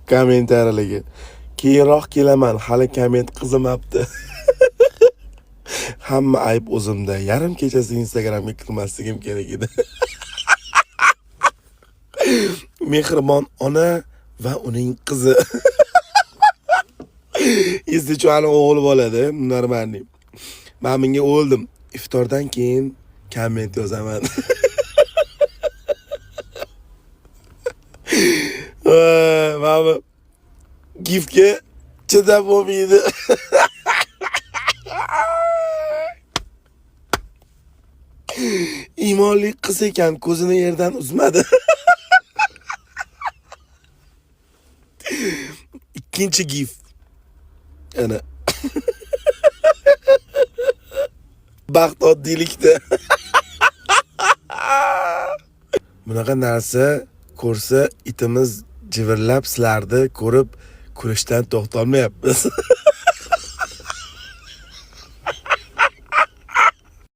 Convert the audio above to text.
Kommentarligi. Keyinroq kelaman, hali komment qizimabdi. Hamma ayb o'zimda. Yarim kechasi Instagramga kirmasligim kerak edi. Mehribon ona va uning qizi. Izdichani o'g'li bo'ladi, normalniy. Men bunga o'ldim. Iftordan keyin komment yozaman. Mana gifga chidab bo'lmaydi. Imonli qiz ekan, ko'zini yerdan uzmadi. Ikkinchi gif. Ana. Baxt oddiylikda. Bunaqa narsa ko'rsa itimiz jivirlab sizlarni ko'rib kulishdan to'xtolmayapmiz.